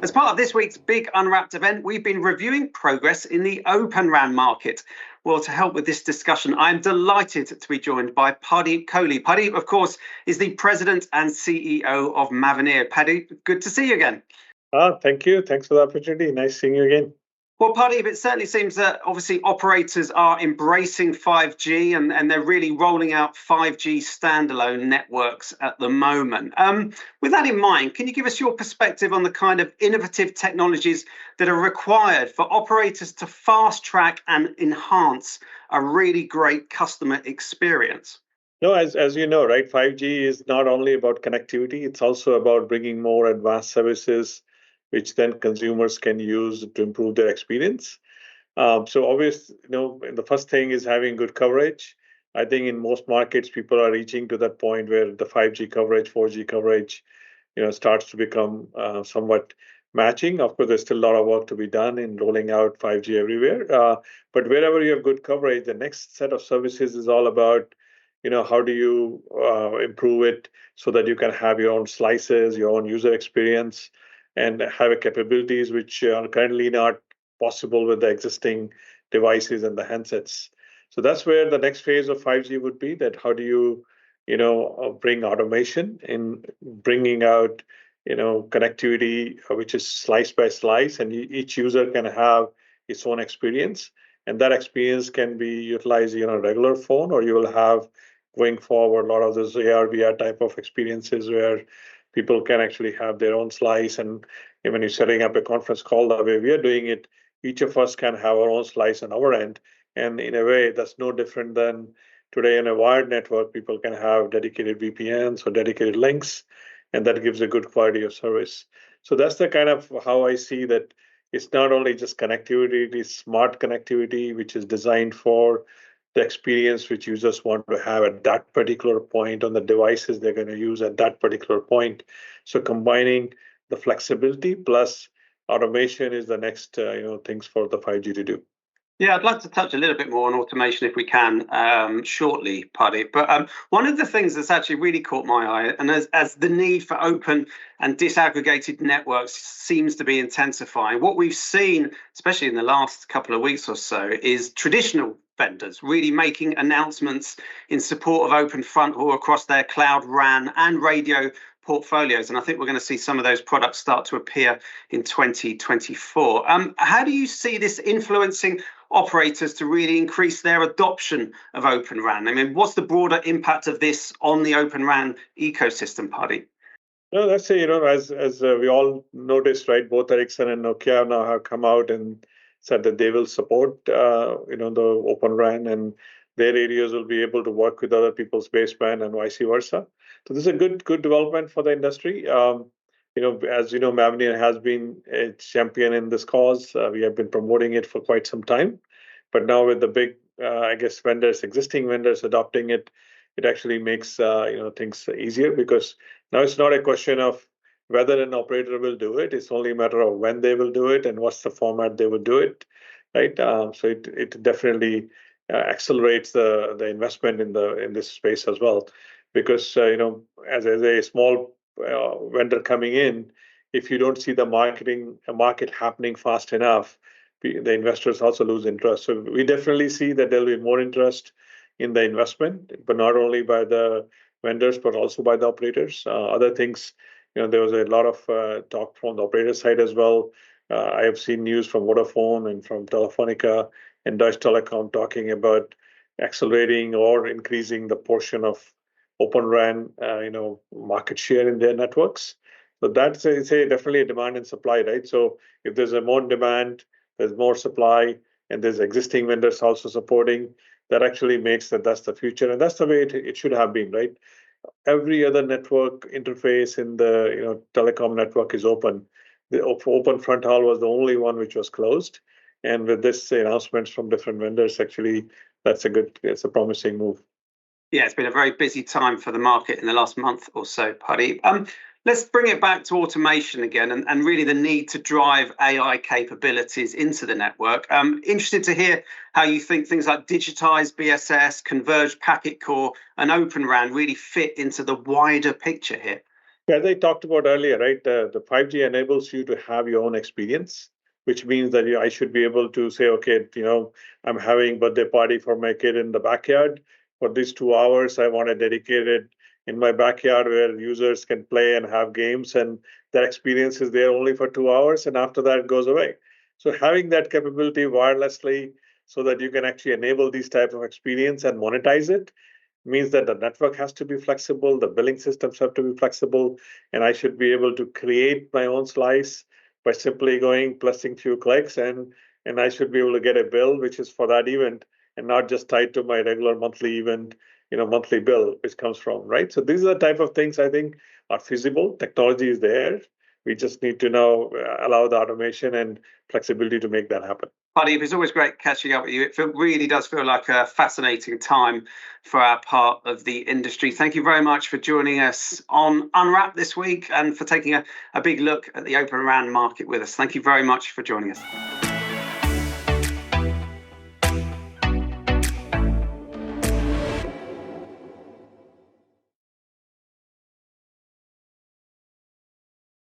As part of this week's big Unwrapped event, we've been reviewing progress in the Open RAN market. Well, to help with this discussion, I'm delighted to be joined by Pardeep Kohli. Pardeep, of course, is the president and CEO of Mavenir. Pardeep, good to see you again. Thank you. Thanks for the opportunity. Nice seeing you again. Well, Pardeep, it certainly seems that obviously operators are embracing 5G and they're really rolling out 5G standalone networks at the moment. With that in mind, can you give us your perspective on the kind of innovative technologies that are required for operators to fast track and enhance a really great customer experience? No, as you know, right, 5G is not only about connectivity, it's also about bringing more advanced services which then consumers can use to improve their experience. So obviously, the first thing is having good coverage. I think in most markets, people are reaching to that point where the 5G coverage, 4G coverage, starts to become somewhat matching. Of course, there's still a lot of work to be done in rolling out 5G everywhere. But wherever you have good coverage, the next set of services is all about, how do you improve it so that you can have your own slices, your own user experience, and have capabilities which are currently not possible with the existing devices and the handsets. So that's where the next phase of 5G would be, that how do you, bring automation in bringing out, connectivity, which is slice by slice, and each user can have its own experience. And that experience can be utilized on a regular phone, or you will have going forward a lot of those AR, VR type of experiences where people can actually have their own slice. And when you're setting up a conference call the way we are doing it, each of us can have our own slice on our end. And in a way, that's no different than today in a wired network. People can have dedicated VPNs or dedicated links, and that gives a good quality of service. So that's the kind of how I see that it's not only just connectivity, it is smart connectivity, which is designed for the experience which users want to have at that particular point on the devices they're going to use at that particular point. So combining the flexibility plus automation is the next things for the 5G to do. Yeah, I'd like to touch a little bit more on automation if we can shortly, Pardeep. But one of the things that's actually really caught my eye, and as the need for open and disaggregated networks seems to be intensifying, what we've seen, especially in the last couple of weeks or so, is traditional vendors really making announcements in support of open fronthaul across their cloud RAN and radio portfolios. And I think we're going to see some of those products start to appear in 2024. How do you see this influencing operators to really increase their adoption of Open RAN? I mean, what's the broader impact of this on the Open RAN ecosystem, Pardeep? No, that's it. As we all noticed, right? Both Ericsson and Nokia now have come out and said that they will support, the Open RAN, and their areas will be able to work with other people's baseband and vice versa. So this is a good development for the industry. As you know, Mavenir has been a champion in this cause. We have been promoting it for quite some time, but now with the big, existing vendors adopting it, it actually makes things easier, because now it's not a question of whether an operator will do it. It's only a matter of when they will do it and what's the format they will do it, right? So it definitely accelerates the investment in this space as well, because as a small vendor coming in, if you don't see the market happening fast enough, the investors also lose interest. So we definitely see that there'll be more interest in the investment, but not only by the vendors, but also by the operators. Other things, there was a lot of talk from the operator side as well. I have seen news from Vodafone and from Telefonica and Deutsche Telekom talking about accelerating or increasing the portion of Open RAN, market share in their networks. So that's definitely a demand and supply, right? So if there's a more demand, there's more supply, and there's existing vendors also supporting, that actually makes that's the future, and that's the way it should have been, right? Every other network interface in the telecom network is open. The open fronthaul was the only one which was closed, and with this announcements from different vendors, actually it's a promising move. Yeah, it's been a very busy time for the market in the last month or so, Pardeep. Let's bring it back to automation again, and really the need to drive AI capabilities into the network. Interested to hear how you think things like digitized BSS, converged packet core, and Open RAN really fit into the wider picture here. As I talked about earlier, right, the 5G enables you to have your own experience, which means that I should be able to say, okay, I'm having birthday party for my kid in the backyard. For these 2 hours, I want to dedicate it in my backyard where users can play and have games, and that experience is there only for 2 hours, and after that it goes away. So having that capability wirelessly so that you can actually enable these type of experience and monetize it means that the network has to be flexible, the billing systems have to be flexible, and I should be able to create my own slice by simply going pressing few clicks, and I should be able to get a bill which is for that event and not just tied to my regular monthly event, monthly bill which comes from, right? So these are the type of things I think are feasible. Technology is there. We just need to now allow the automation and flexibility to make that happen. Pardeep, it's always great catching up with you. It really does feel like a fascinating time for our part of the industry. Thank you very much for joining us on Unwrap this week and for taking a big look at the Open RAN market with us. Thank you very much for joining us.